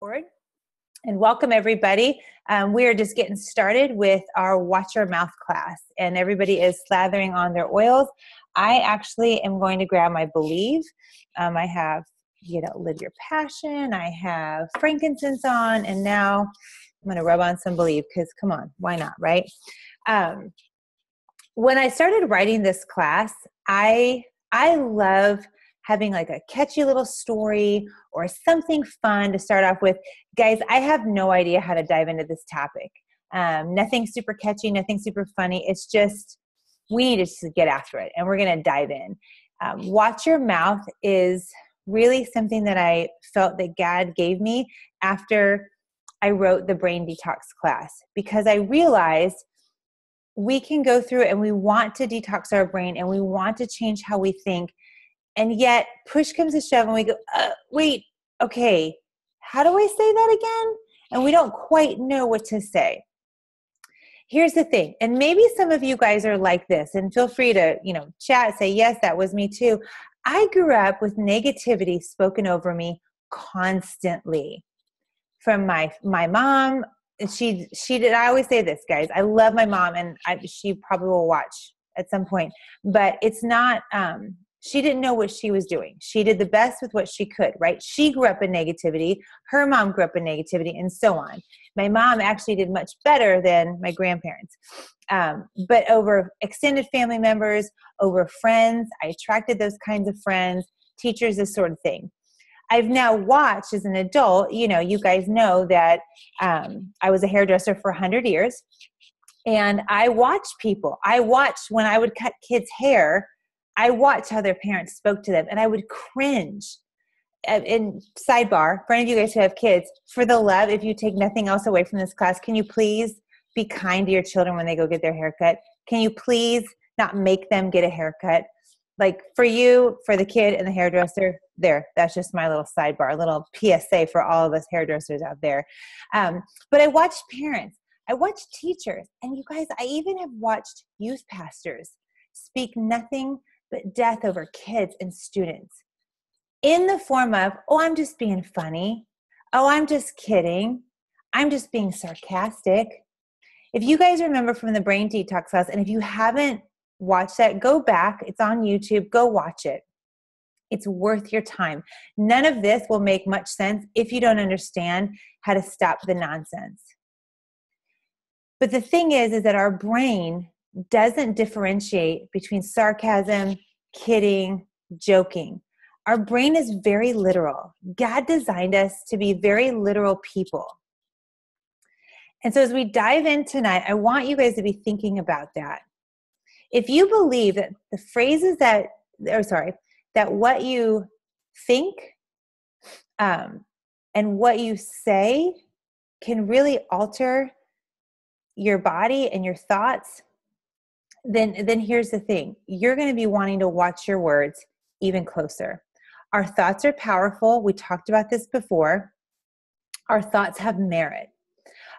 Record. And welcome everybody. We are just getting started with our Watch Your Mouth class, and everybody is slathering on their oils. I actually am going to grab my Believe. I have, Live Your Passion. I have frankincense on, and now I'm going to rub on some Believe because come on, why not, right? When I started writing this class, I love having like a catchy little story or something fun to start off with. Guys, I have no idea how to dive into this topic. Nothing super catchy, nothing super funny. It's just, we need to just get after it, and we're going to dive in. Watch Your Mouth is really something that I felt that God gave me after I wrote the Brain Detox class, because I realized we can go through and we want to detox our brain and we want to change how we think. And yet push comes to shove and we go, wait, okay, how do I say that again? And we don't quite know what to say. Here's the thing. And maybe some of you guys are like this, and feel free to, chat, say, yes, that was me too. I grew up with negativity spoken over me constantly from my mom. She did. I always say this, guys, I love my mom, and she probably will watch at some point, but it's not, she didn't know what she was doing. She did the best with what she could, right? She grew up in negativity. Her mom grew up in negativity, and so on. My mom actually did much better than my grandparents. But over extended family members, over friends, I attracted those kinds of friends, teachers, this sort of thing. I've now watched as an adult, you guys know that I was a hairdresser for 100 years. And I watched people. I watched when I would cut kids' hair, I watched how their parents spoke to them, and I would cringe. And sidebar, for any of you guys who have kids, for the love, if you take nothing else away from this class, can you please be kind to your children when they go get their haircut? Can you please not make them get a haircut? Like for you, for the kid and the hairdresser, there, that's just my little sidebar, a little PSA for all of us hairdressers out there. But I watched parents, I watched teachers, and you guys, I even have watched youth pastors speak nothing but death over kids and students in the form of, oh, I'm just being funny. Oh, I'm just kidding. I'm just being sarcastic. If you guys remember from the Brain Detox class, and if you haven't watched that, go back. It's on YouTube. Go watch it. It's worth your time. None of this will make much sense if you don't understand how to stop the nonsense. But the thing is that our brain doesn't differentiate between sarcasm, kidding, joking. Our brain is very literal. God designed us to be very literal people. And so as we dive in tonight, I want you guys to be thinking about that. If you believe that the phrases that what you think and what you say can really alter your body and your thoughts, then here's the thing. You're going to be wanting to watch your words even closer. Our thoughts are powerful. We talked about this before. Our thoughts have merit.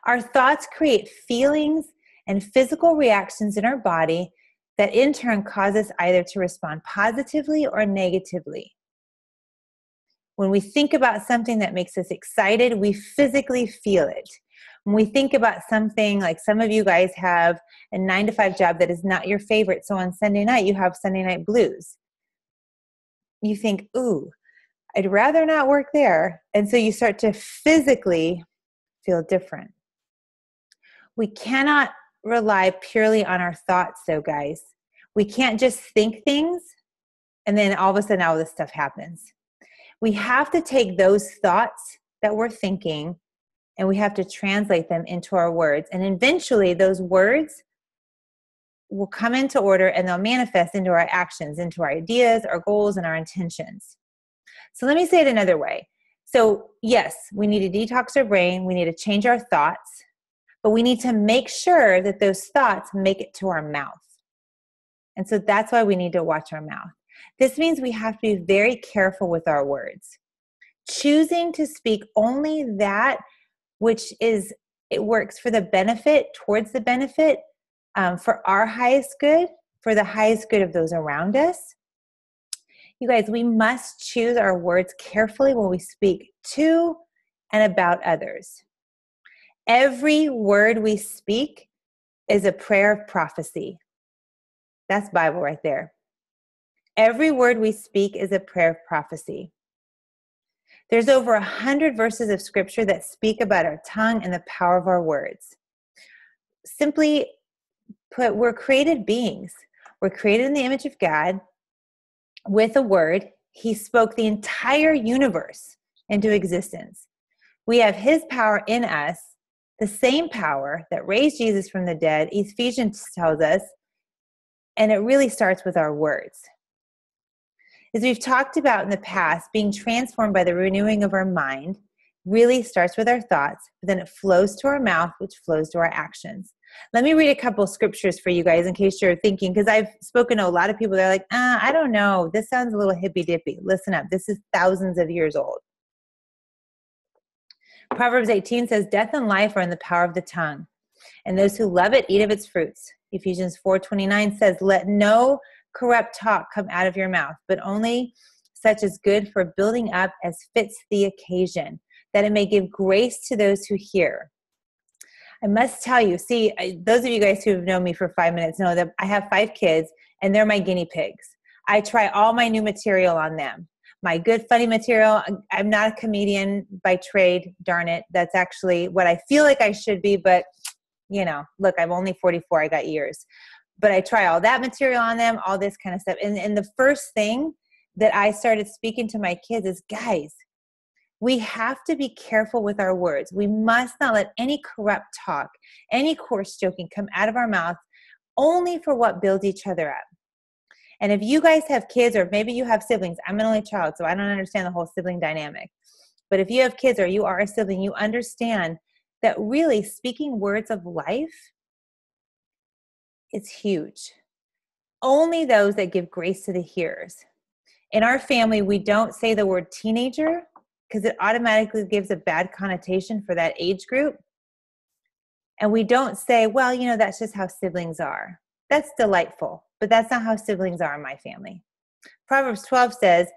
Our thoughts create feelings and physical reactions in our body that in turn cause us either to respond positively or negatively. When we think about something that makes us excited, we physically feel it. When we think about something, like some of you guys have a 9-to-5 job that is not your favorite, so on Sunday night, you have Sunday night blues. You think, ooh, I'd rather not work there. And so you start to physically feel different. We cannot rely purely on our thoughts, though, guys. We can't just think things and then all of a sudden all this stuff happens. We have to take those thoughts that we're thinking and we have to translate them into our words. And eventually those words will come into order and they'll manifest into our actions, into our ideas, our goals, and our intentions. So let me say it another way. So yes, we need to detox our brain. We need to change our thoughts, but we need to make sure that those thoughts make it to our mouth. And so that's why we need to watch our mouth. This means we have to be very careful with our words. Choosing to speak only that which it works for the benefit, towards the benefit, for our highest good, for the highest good of those around us. You guys, we must choose our words carefully when we speak to and about others. Every word we speak is a prayer of prophecy. That's Bible right there. Every word we speak is a prayer of prophecy. There's over 100 verses of scripture that speak about our tongue and the power of our words. Simply put, we're created beings. We're created in the image of God. With a word, he spoke the entire universe into existence. We have his power in us, the same power that raised Jesus from the dead, Ephesians tells us, and it really starts with our words. As we've talked about in the past, being transformed by the renewing of our mind really starts with our thoughts, but then it flows to our mouth, which flows to our actions. Let me read a couple scriptures for you guys in case you're thinking, because I've spoken to a lot of people that are like, I don't know, this sounds a little hippy-dippy. Listen up, this is thousands of years old. Proverbs 18 says, death and life are in the power of the tongue, and those who love it eat of its fruits. Ephesians 4:29 says, let no corrupt talk come out of your mouth, but only such as good for building up as fits the occasion, that it may give grace to those who hear. I must tell you, those of you guys who have known me for 5 minutes know that I have 5 kids, and they're my guinea pigs. I try all my new material on them. My good, funny material. I'm not a comedian by trade, darn it. That's actually what I feel like I should be, but look, I'm only 44. I got years. But I try all that material on them, all this kind of stuff. And the first thing that I started speaking to my kids is, guys, we have to be careful with our words. We must not let any corrupt talk, any coarse joking come out of our mouth, only for what builds each other up. And if you guys have kids, or maybe you have siblings, I'm an only child, so I don't understand the whole sibling dynamic. But if you have kids or you are a sibling, you understand that really speaking words of life, it's huge. Only those that give grace to the hearers. In our family, we don't say the word teenager because it automatically gives a bad connotation for that age group. And we don't say, well, that's just how siblings are. That's delightful, but that's not how siblings are in my family. Proverbs 12 says,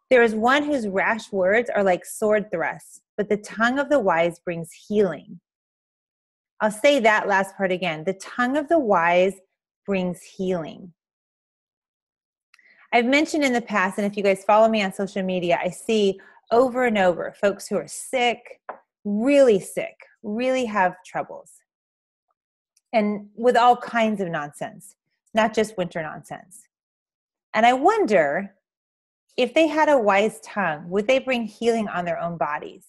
there is one whose rash words are like sword thrusts, but the tongue of the wise brings healing. I'll say that last part again. The tongue of the wise brings healing. I've mentioned in the past, and if you guys follow me on social media, I see over and over folks who are sick, really have troubles. And with all kinds of nonsense, not just winter nonsense. And I wonder if they had a wise tongue, would they bring healing on their own bodies?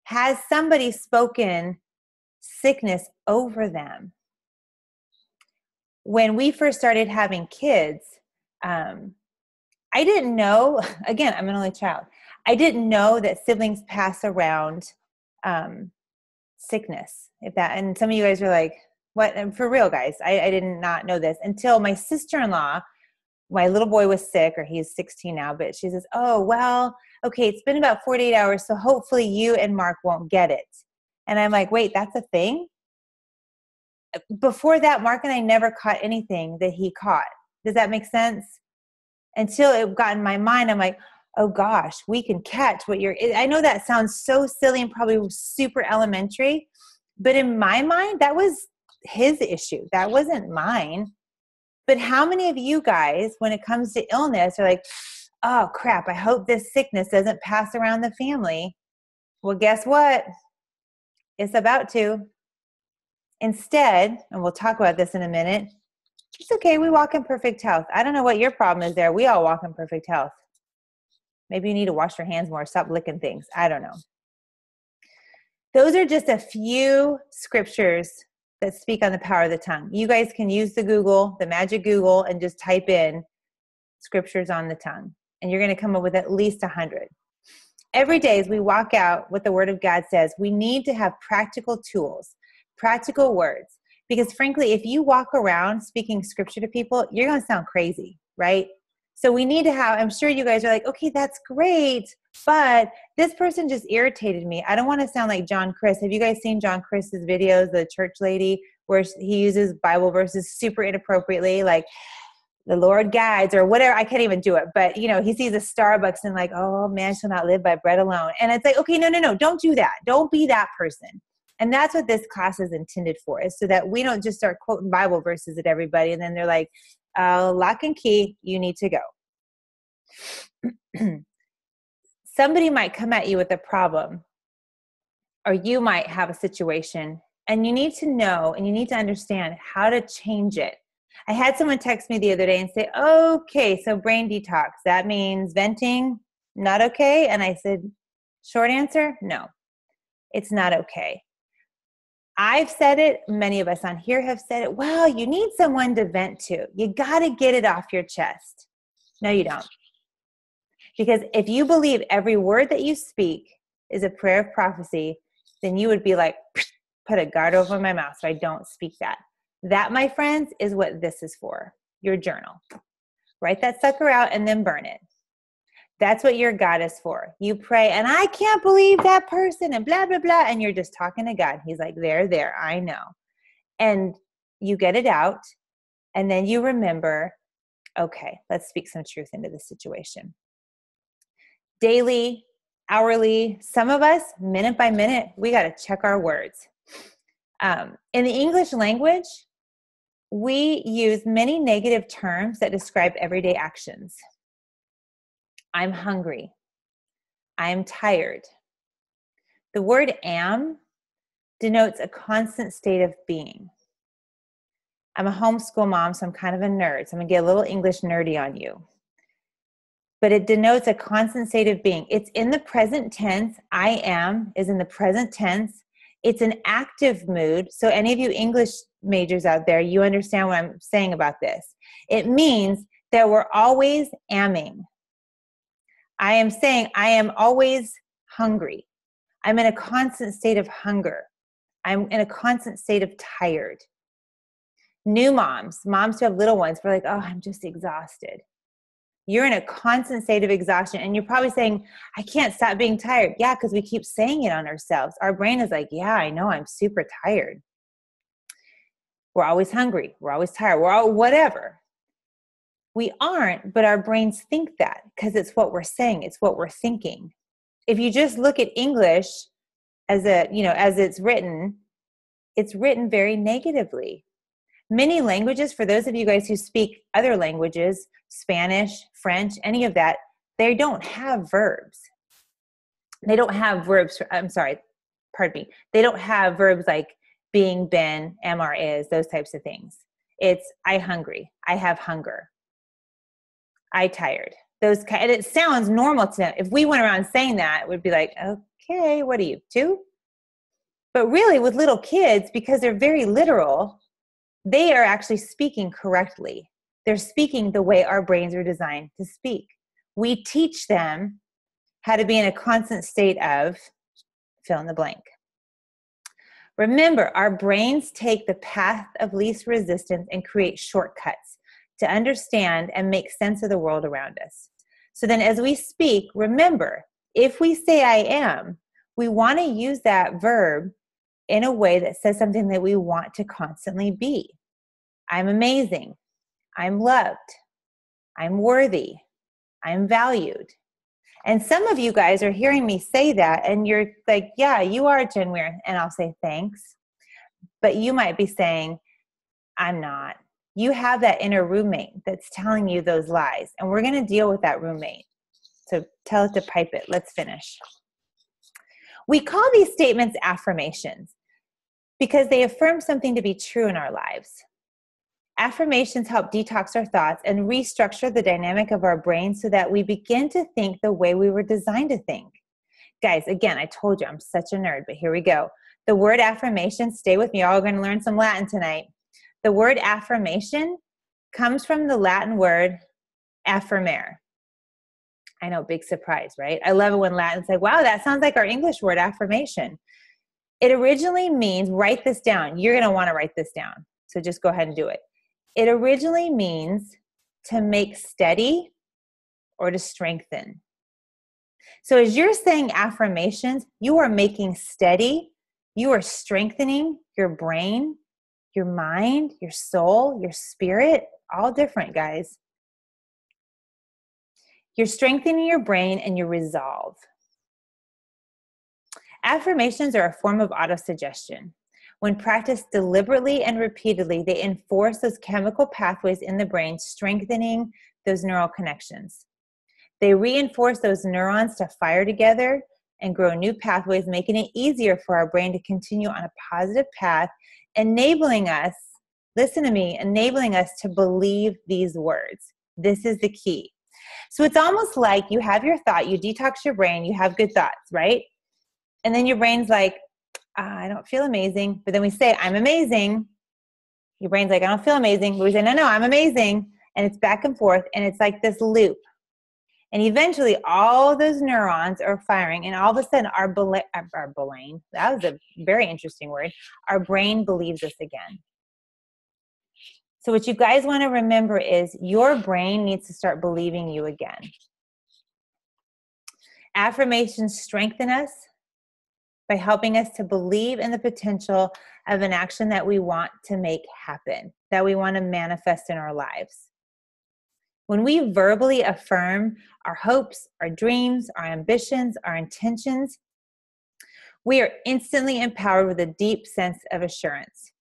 Has somebody spoken sickness over them? When we first started having kids, I didn't know, again, I'm an only child. I didn't know that siblings pass around sickness. And some of you guys were like, what? And for real, guys, I did not know this until my sister-in-law, my little boy was sick, or he's 16 now, but she says, oh, well, okay, it's been about 48 hours, so hopefully you and Mark won't get it. And I'm like, wait, that's a thing? Before that, Mark and I never caught anything that he caught. Does that make sense? Until it got in my mind, I'm like, oh gosh, we can catch what I know that sounds so silly and probably super elementary, but in my mind, that was his issue. That wasn't mine. But how many of you guys, when it comes to illness, are like, oh crap, I hope this sickness doesn't pass around the family? Well, guess what? It's about to. Instead, and we'll talk about this in a minute, it's okay, we walk in perfect health. I don't know what your problem is there. We all walk in perfect health. Maybe you need to wash your hands more, stop licking things. I don't know. Those are just a few scriptures that speak on the power of the tongue. You guys can use the magic Google, and just type in scriptures on the tongue. And you're going to come up with at least 100. Every day as we walk out what the Word of God says, we need to have practical tools, practical words. Because frankly, if you walk around speaking scripture to people, you're going to sound crazy, right? So we need to have, I'm sure you guys are like, okay, that's great, but this person just irritated me. I don't want to sound like John Chris. Have you guys seen John Chris's videos, the church lady, where he uses Bible verses super inappropriately? Like, the Lord guides or whatever. I can't even do it. But, he sees a Starbucks and like, oh, man shall not live by bread alone. And it's like, okay, no, don't do that. Don't be that person. And that's what this class is intended for, is so that we don't just start quoting Bible verses at everybody. And then they're like, lock and key, you need to go. Somebody might come at you with a problem, or you might have a situation, and you need to know and you need to understand how to change it. I had someone text me the other day and say, okay, so brain detox, that means venting, not okay? And I said, short answer, no, it's not okay. I've said it. Many of us on here have said it. Well, you need someone to vent to. You got to get it off your chest. No, you don't. Because if you believe every word that you speak is a prayer of prophecy, then you would be like, put a guard over my mouth so I don't speak that. That, my friends, is what this is for, your journal. Write that sucker out and then burn it. That's what your God is for. You pray, and I can't believe that person, and blah, blah, blah, and you're just talking to God. He's like, there, I know. And you get it out, and then you remember, okay, let's speak some truth into the situation. Daily, hourly, some of us, minute by minute, we got to check our words. In the English language, we use many negative terms that describe everyday actions. I'm hungry. I'm tired. The word am denotes a constant state of being. I'm a homeschool mom, so I'm kind of a nerd. So I'm going to get a little English nerdy on you. But it denotes a constant state of being. It's in the present tense. I am is in the present tense. It's an active mood. So any of you English majors out there, you understand what I'm saying about this. It means that we're always amming. I am saying I am always hungry. I'm in a constant state of hunger. I'm in a constant state of tired. New moms who have little ones, we're like, oh, I'm just exhausted. You're in a constant state of exhaustion. And you're probably saying, I can't stop being tired. Yeah, because we keep saying it on ourselves. Our brain is like, yeah, I know, I'm super tired. We're always hungry. We're always tired. We're all whatever. We aren't, but our brains think that because it's what we're saying. It's what we're thinking. If you just look at English as it's written very negatively. Many languages, for those of you guys who speak other languages, Spanish, French, any of that, they don't have verbs. They don't have verbs. They don't have verbs like being, been, am, are, is, those types of things. It's I hungry. I have hunger. I tired. And it sounds normal to them. If we went around saying that, it would be like, okay, what are you, 2? But really with little kids, because they're very literal, they are actually speaking correctly. They're speaking the way our brains are designed to speak. We teach them how to be in a constant state of fill in the blank. Remember, our brains take the path of least resistance and create shortcuts to understand and make sense of the world around us. So then as we speak, remember, if we say I am, we want to use that verb in a way that says something that we want to constantly be. I'm amazing. I'm loved. I'm worthy. I'm valued. And some of you guys are hearing me say that and you're like, yeah, you are, Jen Weir. And I'll say thanks. But you might be saying, I'm not. You have that inner roommate that's telling you those lies. And we're going to deal with that roommate. So tell it to pipe it. Let's finish. We call these statements affirmations because they affirm something to be true in our lives. Affirmations help detox our thoughts and restructure the dynamic of our brain so that we begin to think the way we were designed to think. Guys, again, I told you I'm such a nerd, but here we go. The word affirmation, stay with me, you're all going to learn some Latin tonight. The word affirmation comes from the Latin word affirmare. I know, big surprise, right? I love it when Latins say, wow, that sounds like our English word affirmation. It originally means, write this down. You're going to want to write this down. So just go ahead and do it. It originally means to make steady or to strengthen. So as you're saying affirmations, you are making steady, you are strengthening your brain, your mind, your soul, your spirit, all different, guys. You're strengthening your brain and your resolve. Affirmations are a form of autosuggestion. When practiced deliberately and repeatedly, they enforce those chemical pathways in the brain, strengthening those neural connections. They reinforce those neurons to fire together and grow new pathways, making it easier for our brain to continue on a positive path, enabling us, listen to me, enabling us to believe these words. This is the key. So it's almost like you have your thought, you detox your brain, you have good thoughts, right? And then your brain's like, I don't feel amazing. But then we say, I'm amazing. Your brain's like, I don't feel amazing. But we say, no, I'm amazing. And it's back and forth. And it's like this loop. And eventually all those neurons are firing. And all of a sudden our brain, that was a very interesting word. Our brain believes us again. So what you guys want to remember is your brain needs to start believing you again. Affirmations strengthen us by helping us to believe in the potential of an action that we want to make happen, that we want to manifest in our lives. When we verbally affirm our hopes, our dreams, our ambitions, our intentions, we are instantly empowered with a deep sense of assurance,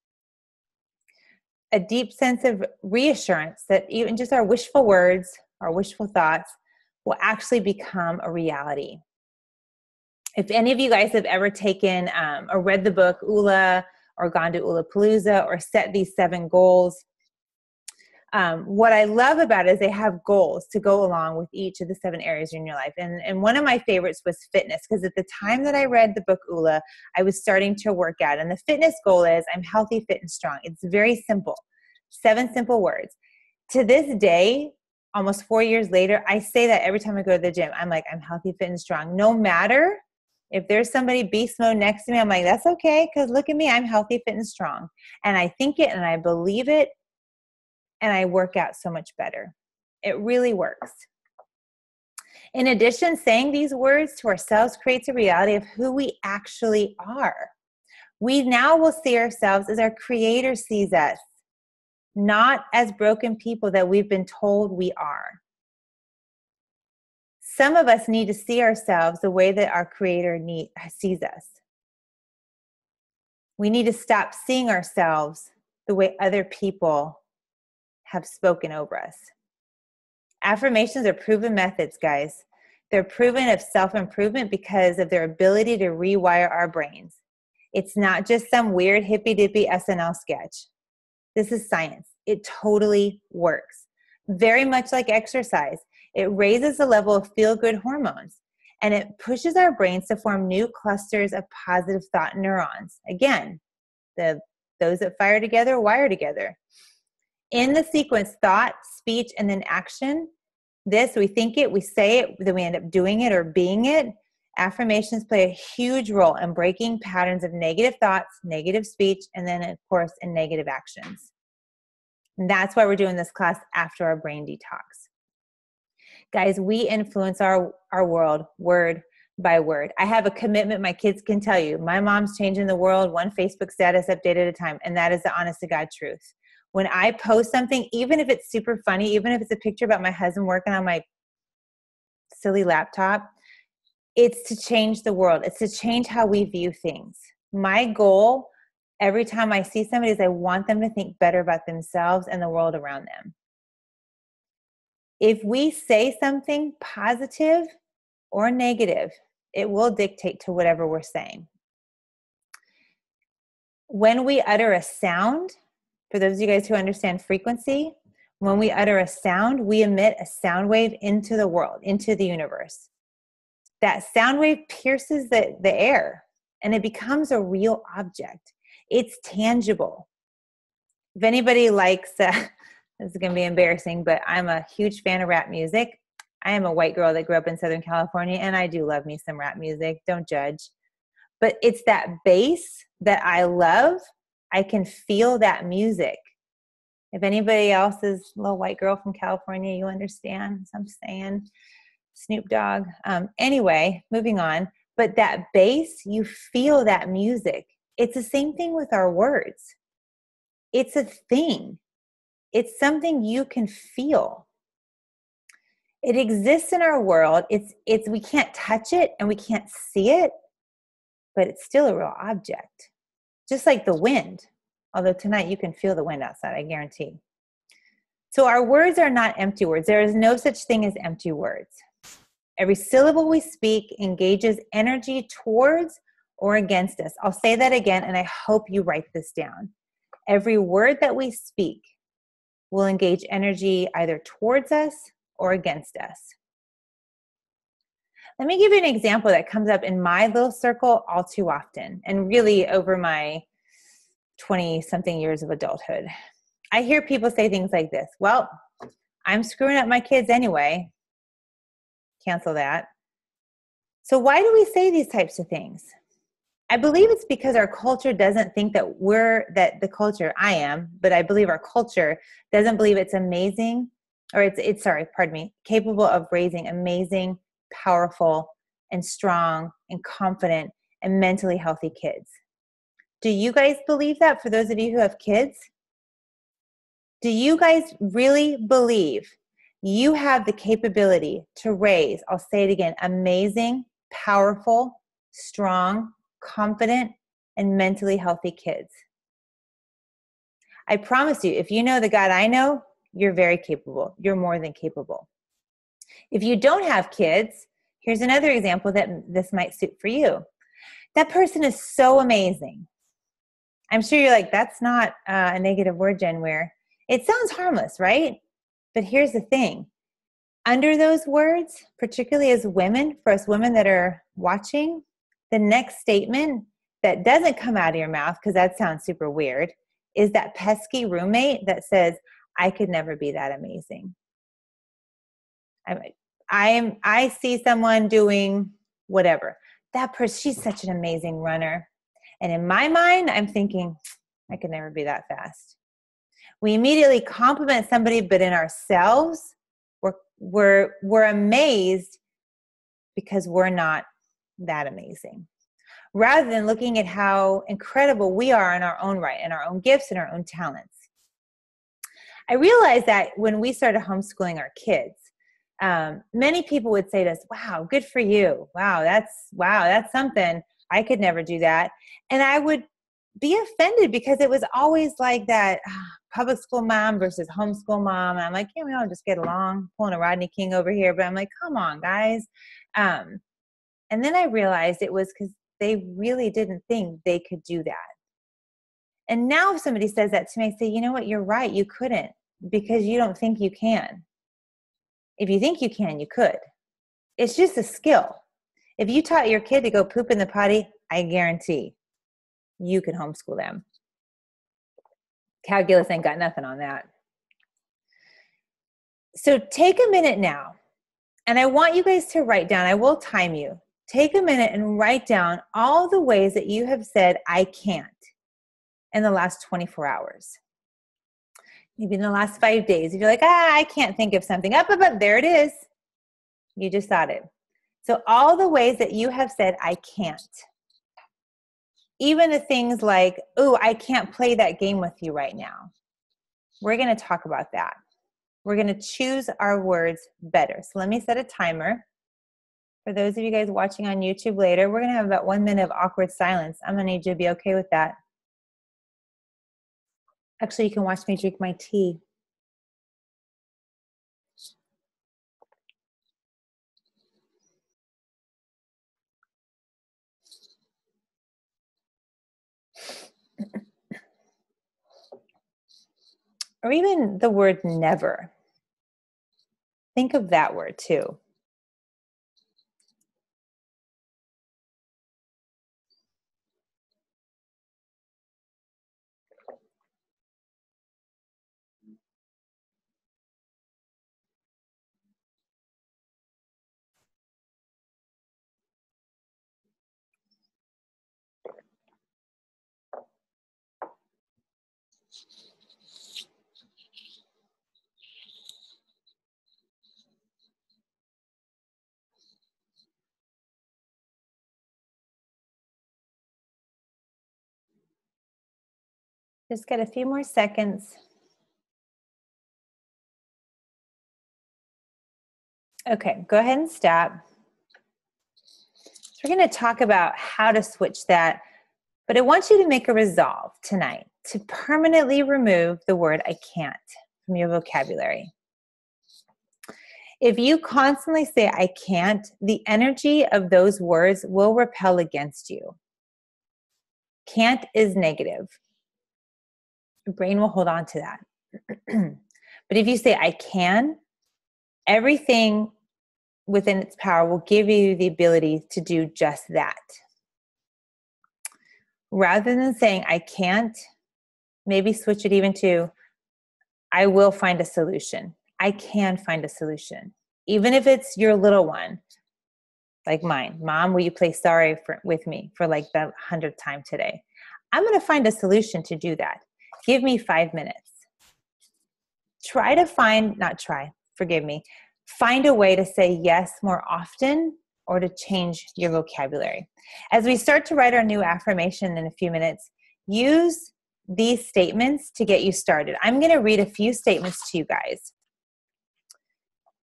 a deep sense of reassurance that even just our wishful words, our wishful thoughts will actually become a reality. If any of you guys have ever taken or read the book Ula or gone to Ulapalooza or set these 7 goals, what I love about it is they have goals to go along with each of the 7 areas in your life. And one of my favorites was fitness, because at the time that I read the book Ula, I was starting to work out. And the fitness goal is I'm healthy, fit, and strong. It's very simple. 7 simple words. To this day, almost 4 years later, I say that every time I go to the gym. I'm like, I'm healthy, fit, and strong. No matter if there's somebody beast mode next to me, I'm like, that's okay, because look at me, I'm healthy, fit, and strong. And I think it and I believe it, and I work out so much better. It really works. In addition, saying these words to ourselves creates a reality of who we actually are. We now will see ourselves as our Creator sees us, not as broken people that we've been told we are. Some of us need to see ourselves the way that our Creator sees us. We need to stop seeing ourselves the way other people have spoken over us. Affirmations are proven methods, guys. They're proven of self-improvement because of their ability to rewire our brains. It's not just some weird hippy-dippy SNL sketch. This is science. It totally works. Very much like exercise. It raises the level of feel-good hormones, and it pushes our brains to form new clusters of positive thought neurons. Again, those that fire together wire together. In the sequence, thought, speech, and then action, we think it, we say it, then we end up doing it or being it. Affirmations play a huge role in breaking patterns of negative thoughts, negative speech, and then, of course, in negative actions. And that's why we're doing this class after our brain detox. Guys, we influence our world word by word. I have a commitment my kids can tell you. My mom's changing the world one Facebook status update at a time, and that is the honest to God truth. When I post something, even if it's super funny, even if it's a picture about my husband working on my silly laptop, it's to change the world. It's to change how we view things. My goal every time I see somebody is I want them to think better about themselves and the world around them. If we say something positive or negative, it will dictate to whatever we're saying. When we utter a sound, for those of you guys who understand frequency, when we utter a sound, we emit a sound wave into the world, into the universe. That sound wave pierces the air, and it becomes a real object. It's tangible. If anybody likes, this is going to be embarrassing, but I'm a huge fan of rap music. I am a white girl that grew up in Southern California, and I do love me some rap music. Don't judge. But it's that bass that I love. I can feel that music. If anybody else is a little white girl from California, you understand what I'm saying. Snoop Dogg. Anyway, moving on. But that bass, you feel that music. It's the same thing with our words. It's a thing. It's something you can feel. It exists in our world. It's we can't touch it and we can't see it, but it's still a real object. Just like the wind. Although tonight you can feel the wind outside, I guarantee. So our words are not empty words. There is no such thing as empty words. Every syllable we speak engages energy towards or against us. I'll say that again, and I hope you write this down. Every word that we speak will engage energy either towards us or against us. Let me give you an example that comes up in my little circle all too often, and really over my 20-something years of adulthood. I hear people say things like this: well, I'm screwing up my kids anyway. Cancel that. So why do we say these types of things? I believe it's because our culture doesn't think that I believe our culture doesn't believe it's amazing, or capable of raising amazing, powerful, and strong, and confident, and mentally healthy kids. Do you guys believe that, for those of you who have kids? Do you guys really believe you have the capability to raise, I'll say it again, amazing, powerful, strong, confident, and mentally healthy kids? I promise you, if you know the God I know, you're very capable. You're more than capable. If you don't have kids, here's another example that this might suit for you. That person is so amazing. I'm sure you're like, that's not a negative word, Jen Weir. It sounds harmless, right? But here's the thing. Under those words, particularly as women, for us women that are watching, the next statement that doesn't come out of your mouth, because that sounds super weird, is that pesky roommate that says, I could never be that amazing. I see someone doing whatever. That person, she's such an amazing runner. And in my mind, I'm thinking, I could never be that fast. We immediately compliment somebody, but in ourselves, we're amazed because we're not that amazing. Rather than looking at how incredible we are in our own right, and our own gifts and our own talents. I realized that when we started homeschooling our kids, many people would say to us, wow, good for you. Wow, that's something. I could never do that. And I would be offended because it was always like that public school mom versus homeschool mom. And I'm like, yeah, we all just get along, pulling a Rodney King over here. But I'm like, come on, guys. And then I realized it was because they really didn't think they could do that. And now if somebody says that to me, I say, you know what, you're right, you couldn't, because you don't think you can. If you think you can, you could. It's just a skill. If you taught your kid to go poop in the potty, I guarantee you can homeschool them. Calculus ain't got nothing on that. So take a minute now, and I want you guys to write down, I will time you. Take a minute and write down all the ways that you have said, I can't, in the last 24 hours. Maybe in the last 5 days. If you're like, I can't think of something. Up, there it is. You just thought it. So all the ways that you have said, I can't. Even the things like, I can't play that game with you right now. We're going to talk about that. We're going to choose our words better. So let me set a timer. For those of you guys watching on YouTube later, we're going to have about 1 minute of awkward silence. I'm going to need you to be okay with that. Actually, you can watch me drink my tea. Or even the word never. Think of that word too. Just get a few more seconds. Okay, go ahead and stop. So we're going to talk about how to switch that, but I want you to make a resolve tonight to permanently remove the word I can't from your vocabulary. If you constantly say I can't, the energy of those words will repel against you. Can't is negative. Your brain will hold on to that. But if you say I can, everything within its power will give you the ability to do just that. Rather than saying I can't, maybe switch it even to I will find a solution. I can find a solution. Even if it's your little one, like mine. Mom, will you play sorry with me for like the 100th time today? I'm going to find a solution to do that. Give me 5 minutes. Find a way to say yes more often or to change your vocabulary. As we start to write our new affirmation in a few minutes, use these statements to get you started. I'm going to read a few statements to you guys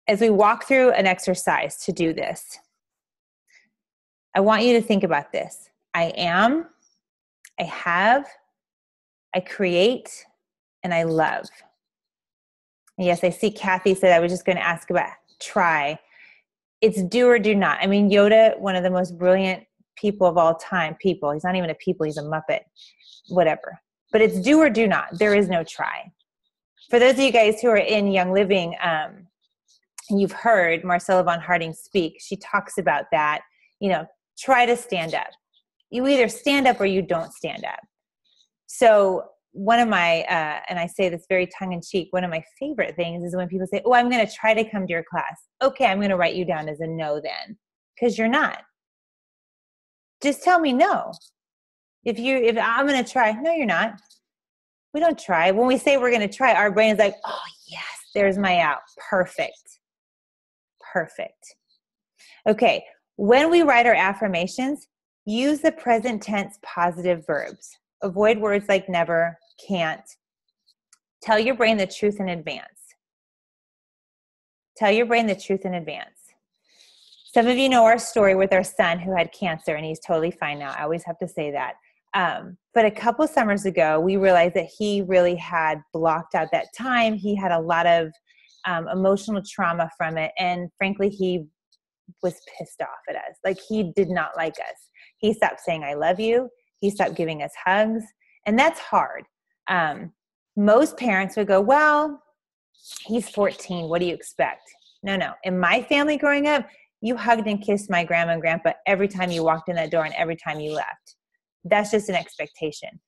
as we walk through an exercise to do this. I want you to think about this. I am, I have, I create, and I love. And yes, I see Kathy said I was just going to ask about try. It's do or do not. I mean, Yoda, one of the most brilliant people of all time, he's not even a people, he's a Muppet, whatever. But it's do or do not. There is no try. For those of you guys who are in Young Living, you've heard Marcella von Harding speak. She talks about that, try to stand up. You either stand up or you don't stand up. So one of my, and I say this very tongue-in-cheek, one of my favorite things is when people say, oh, I'm going to try to come to your class. Okay, I'm going to write you down as a no then, because you're not. Just tell me no. If I'm going to try, no, you're not. We don't try. When we say we're going to try, our brain is like, oh, yes, there's my out. Perfect. Okay, when we write our affirmations, use the present tense positive verbs. Avoid words like never, can't. Tell your brain the truth in advance. Some of you know our story with our son who had cancer, and he's totally fine now. I always have to say that. But a couple summers ago, we realized that he really had blocked out that time. He had a lot of emotional trauma from it. And frankly, he was pissed off at us. Like, he did not like us. He stopped saying, I love you. He stopped giving us hugs. And that's hard. Most parents would go, well, he's 14. What do you expect? No. In my family growing up, you hugged and kissed my grandma and grandpa every time you walked in that door and every time you left. That's just an expectation.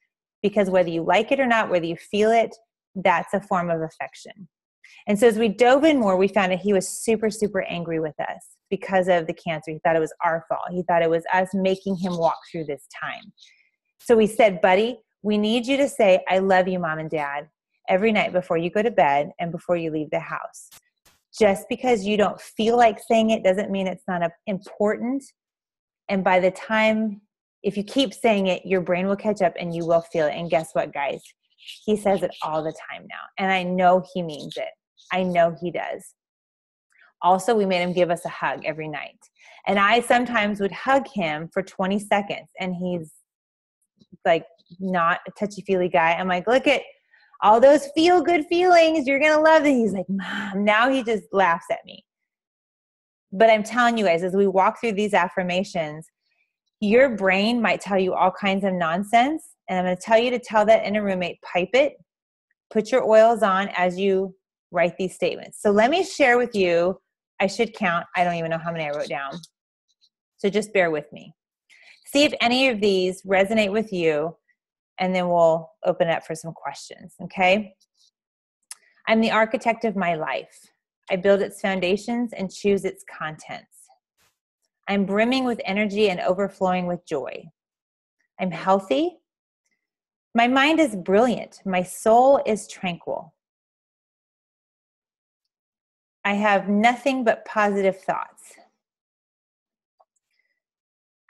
Because whether you like it or not, whether you feel it, that's a form of affection. And so as we dove in more, we found that he was super, super angry with us because of the cancer. He thought it was our fault. He thought it was us making him walk through this time. So we said, buddy, we need you to say, I love you, Mom and Dad, every night before you go to bed and before you leave the house. Just because you don't feel like saying it doesn't mean it's not important. And by the time, if you keep saying it, your brain will catch up and you will feel it. And guess what, guys? He says it all the time now. And I know he means it. I know he does. Also, we made him give us a hug every night. And I sometimes would hug him for 20 seconds. And he's like not a touchy-feely guy. I'm like, look at all those feel-good feelings. You're going to love it. He's like, Mom. Now he just laughs at me. But I'm telling you guys, as we walk through these affirmations, your brain might tell you all kinds of nonsense. And I'm going to tell you to tell that inner roommate, pipe it, put your oils on as you write these statements. So let me share with you, I should count. I don't even know how many I wrote down. So just bear with me. See if any of these resonate with you, and then we'll open it up for some questions, okay? I'm the architect of my life. I build its foundations and choose its contents. I'm brimming with energy and overflowing with joy. I'm healthy. My mind is brilliant. My soul is tranquil. I have nothing but positive thoughts.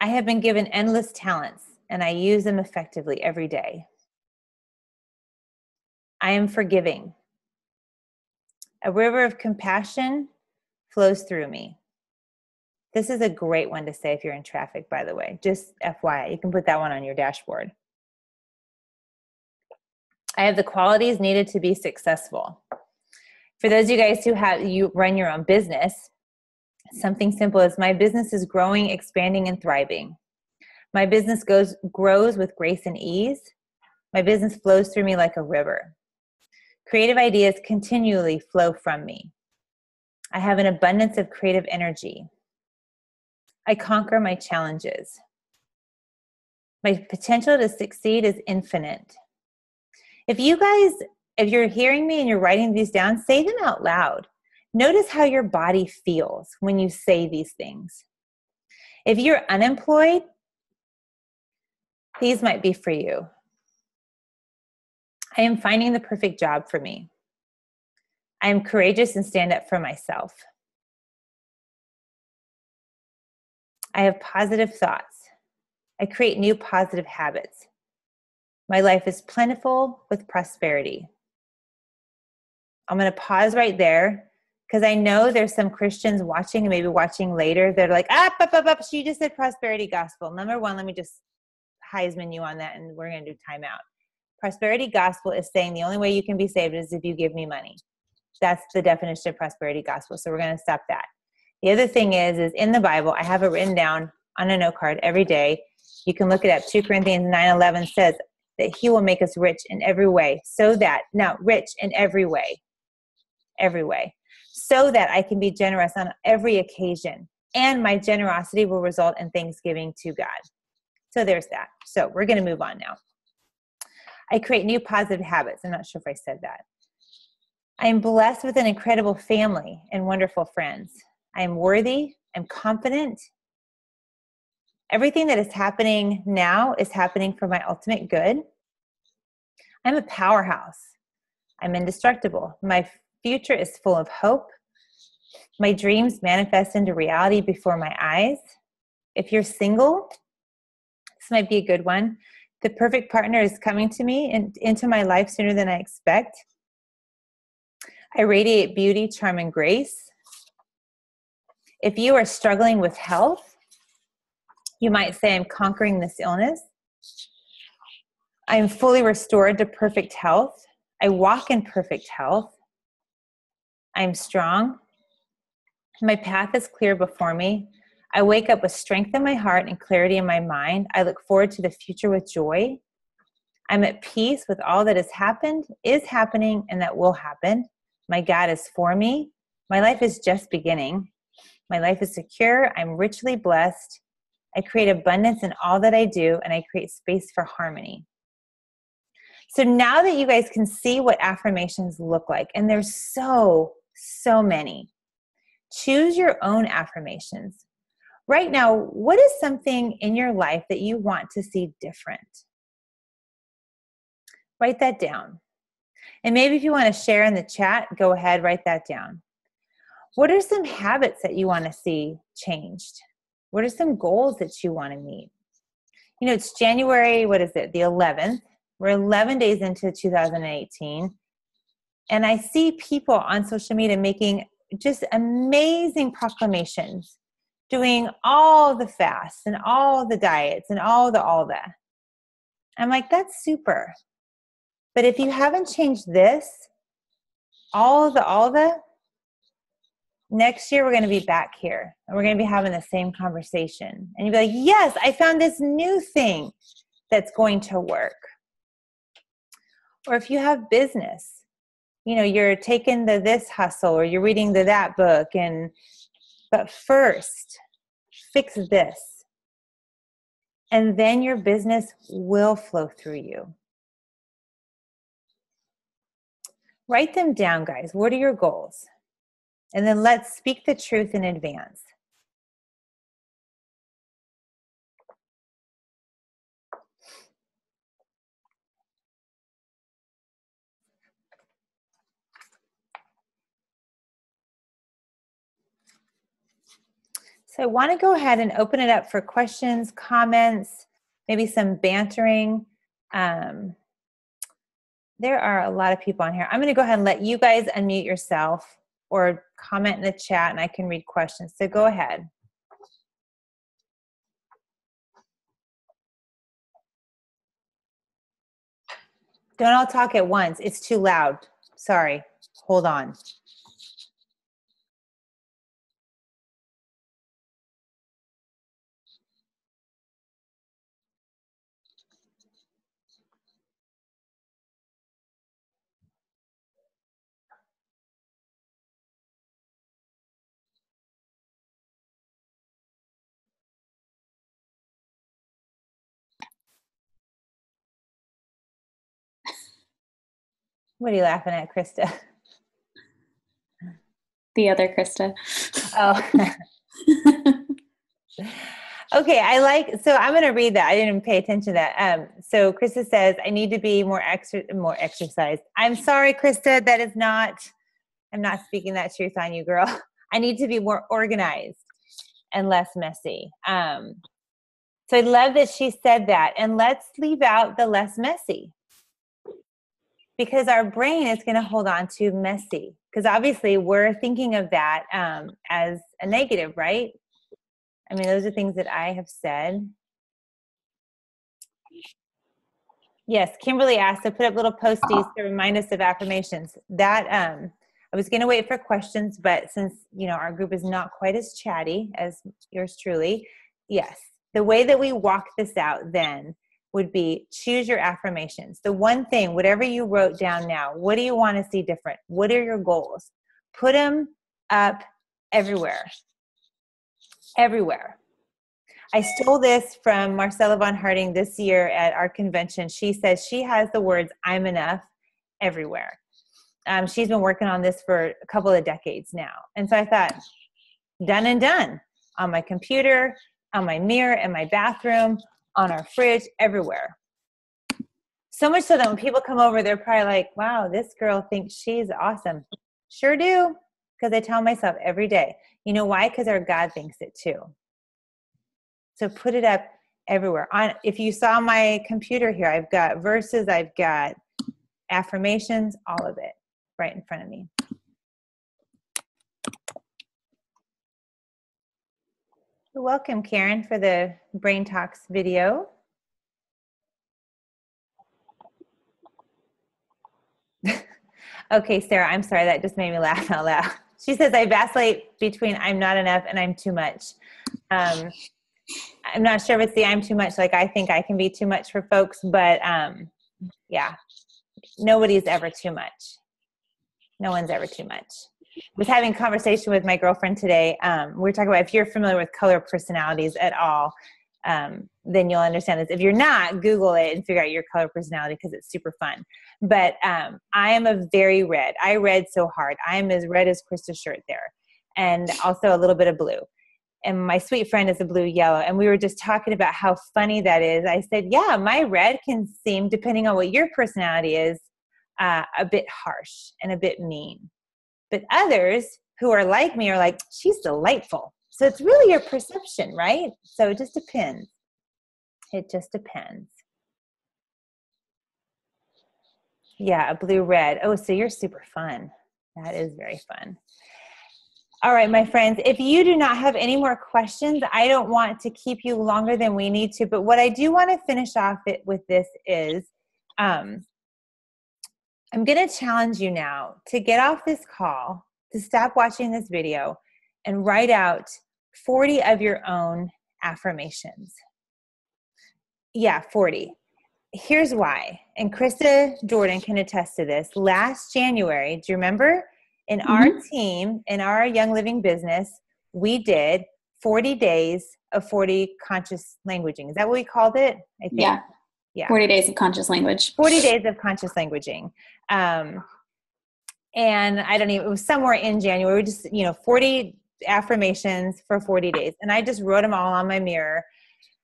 I have been given endless talents, and I use them effectively every day. I am forgiving. A river of compassion flows through me. This is a great one to say if you're in traffic, by the way. Just FYI, you can put that one on your dashboard. I have the qualities needed to be successful. For those of you guys who you run your own business, something simple is my business is growing, expanding, and thriving. My business grows with grace and ease. My business flows through me like a river. Creative ideas continually flow from me. I have an abundance of creative energy. I conquer my challenges. My potential to succeed is infinite. If you're hearing me and you're writing these down, say them out loud. Notice how your body feels when you say these things. If you're unemployed, these might be for you. I am finding the perfect job for me. I am courageous and stand up for myself. I have positive thoughts. I create new positive habits. My life is plentiful with prosperity. I'm going to pause right there because I know there's some Christians watching and maybe watching later. They're like, she just said prosperity gospel. Number one, let me just Heisman you on that and we're going to do timeout. Prosperity gospel is saying the only way you can be saved is if you give me money. That's the definition of prosperity gospel. So we're going to stop that. The other thing is in the Bible, I have it written down on a note card every day. You can look it up. 2 Corinthians 9:11 says that he will make us rich in every way rich in every way, so that I can be generous on every occasion. And my generosity will result in thanksgiving to God. So there's that. So we're going to move on now. I create new positive habits. I'm not sure if I said that. I am blessed with an incredible family and wonderful friends. I am worthy. I'm confident. Everything that is happening now is happening for my ultimate good. I'm a powerhouse. I'm indestructible. My future is full of hope. My dreams manifest into reality before my eyes. If you're single, this might be a good one. The perfect partner is coming to me and into my life sooner than I expect. I radiate beauty, charm, and grace. If you are struggling with health, you might say, I'm conquering this illness. I am fully restored to perfect health. I walk in perfect health. I am strong. My path is clear before me. I wake up with strength in my heart and clarity in my mind. I look forward to the future with joy. I'm at peace with all that has happened, is happening, and that will happen. My God is for me. My life is just beginning. My life is secure. I'm richly blessed. I create abundance in all that I do, and I create space for harmony. So now that you guys can see what affirmations look like, and there's so many, choose your own affirmations. Right now, what is something in your life that you want to see different? Write that down. And maybe if you want to share in the chat, go ahead, write that down. What are some habits that you want to see changed? What are some goals that you want to meet? You know, it's January, the 11th. We're 11 days into 2018. And I see people on social media making just amazing proclamations, doing all the fasts and all the diets and all the. I'm like, that's super. But if you haven't changed this, all the, next year we're going to be back here and we're going to be having the same conversation. And you'll be like, yes, I found this new thing that's going to work. Or if you have business, you know, you're taking this hustle or you're reading that book, but first fix this. And then your business will flow through you. Write them down, guys. What are your goals? And then let's speak the truth in advance. So I want to go ahead and open it up for questions, comments, maybe some bantering. There are a lot of people on here. I'm going to go ahead and let you guys unmute yourself. or comment in the chat and I can read questions. So go ahead. Don't all talk at once. It's too loud. Sorry. Hold on. What are you laughing at, Krista? The other Krista. Oh. Okay, so I'm going to read that. I didn't pay attention to that. So Krista says, I need to be more exercised. I'm sorry, Krista, I'm not speaking that truth on you, girl. I need to be more organized and less messy. So I love that she said that. And let's leave out the less messy, because our brain is going to hold on to messy, because obviously we're thinking of that as a negative, right? I mean, those are things that I have said. Yes, Kimberly asked to put up little posties to remind us of affirmations. That I was going to wait for questions, but since our group is not quite as chatty as yours truly, yes, the way that we walk this out then would be choose your affirmations. The one thing, whatever you wrote down now, what do you want to see different? What are your goals? Put them up everywhere. Everywhere. I stole this from Marcella Von Harding this year at our convention. She says she has the words "I'm enough" everywhere. She's been working on this for a couple of decades now. And so I thought, done and done. On my computer, on my mirror, in my bathroom, on our fridge, everywhere. So much so that when people come over, they're probably like, wow, this girl thinks she's awesome. Sure do, because I tell myself every day. You know why? Because our God thinks it too. So put it up everywhere. If you saw my computer here, I've got verses, I've got affirmations, all of it right in front of me. You're welcome, Karen, for the Brain Talks video. Okay, Sarah, I'm sorry. That just made me laugh out loud. She says, I vacillate between I'm not enough and I'm too much. I'm not sure if it's the I'm too much. Like, I think I can be too much for folks, but yeah, nobody's ever too much. No one's ever too much. I was having a conversation with my girlfriend today. We were talking about, if you're familiar with color personalities at all, then you'll understand this. If you're not, Google it and figure out your color personality, because it's super fun. But I am a very red. I read so hard. I am as red as Krista's shirt there, and also a little bit of blue. And my sweet friend is a blue yellow. And we were just talking about how funny that is. I said, yeah, my red can seem, depending on what your personality is, a bit harsh and a bit mean. But others who are like me are like, she's delightful. So it's really your perception, right? So it just depends. It just depends. Yeah, a blue-red. Oh, so you're super fun. That is very fun. All right, my friends, if you do not have any more questions, I don't want to keep you longer than we need to. But what I do want to finish off with this is I'm going to challenge you now to get off this call, to stop watching this video, and write out 40 of your own affirmations. Yeah, 40. Here's why. And Krista Jordan can attest to this. Last January, do you remember? In our team, in our Young Living business, we did 40 days of 40 conscious languaging. Is that what we called it? I think. Yeah. 40 days of conscious language. 40 days of conscious languaging. And it was somewhere in January. We just, 40 affirmations for 40 days. And I just wrote them all on my mirror,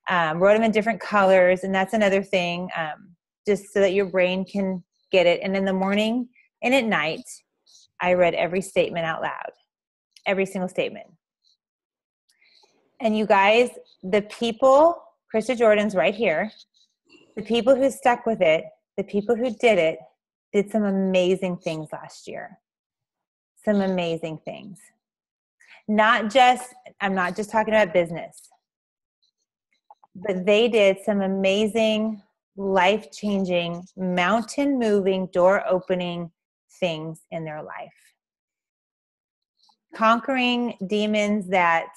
wrote them in different colors. And that's another thing, just so that your brain can get it. And in the morning and at night, I read every statement out loud, every single statement. And you guys, the people, Krista Jordan's right here, the people who stuck with it, the people who did some amazing things last year. some amazing things. I'm not just talking about business, but they did some amazing, life-changing, mountain-moving, door-opening things in their life. Conquering demons that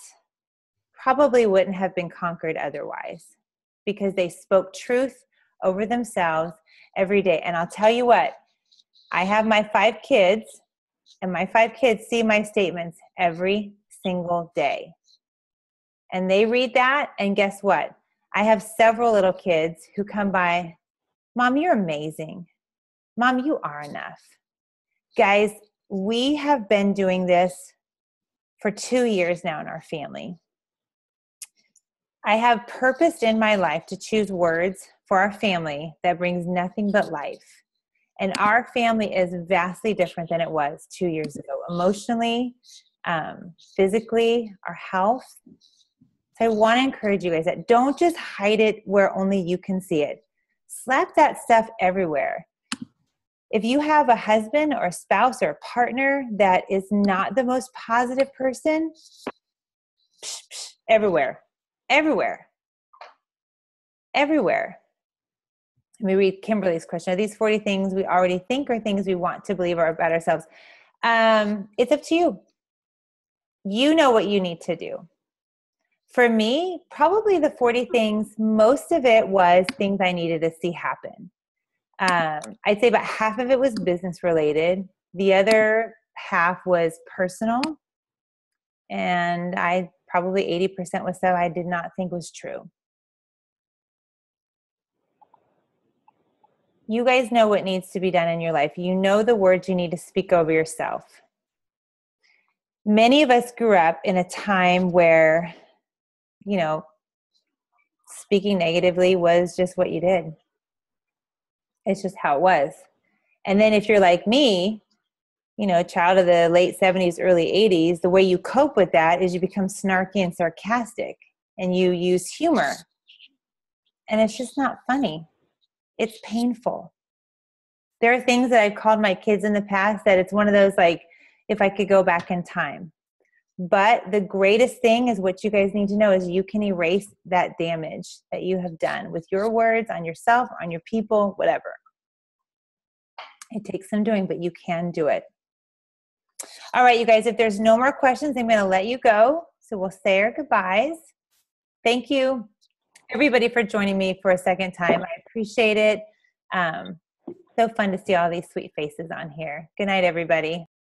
probably wouldn't have been conquered otherwise, because they spoke truth over themselves every day. And I'll tell you what, I have my 5 kids, and my 5 kids see my statements every single day. And they read that, and guess what? I have several little kids who come by, Mom, you're amazing. Mom, you are enough. Guys, we have been doing this for 2 years now in our family. I have purposed in my life to choose words for our family that brings nothing but life. And our family is vastly different than it was 2 years ago, emotionally, physically, our health. So I want to encourage you guys that don't just hide it where only you can see it. Slap that stuff everywhere. If you have a husband or a spouse or a partner that is not the most positive person, everywhere. Everywhere. Everywhere. Let me read Kimberly's question. Are these 40 things we already think or things we want to believe are about ourselves? It's up to you. You know what you need to do. For me, probably the 40 things, most of it was things I needed to see happen. I'd say about half of it was business related. The other half was personal. And probably 80% was stuff I did not think was true. You guys know what needs to be done in your life. You know the words you need to speak over yourself. Many of us grew up in a time where, speaking negatively was just what you did. It's just how it was. And then if you're like me, a child of the late 70s, early 80s, the way you cope with that is you become snarky and sarcastic and you use humor. And it's just not funny. It's painful. There are things that I've called my kids in the past that it's one of those, like, if I could go back in time. But the greatest thing is what you guys need to know is you can erase that damage that you have done with your words on yourself, on your people, whatever. It takes some doing, but you can do it. All right, you guys, if there's no more questions, I'm going to let you go. So we'll say our goodbyes. Thank you, everybody, for joining me for a second time. I appreciate it. So fun to see all these sweet faces on here. Good night, everybody.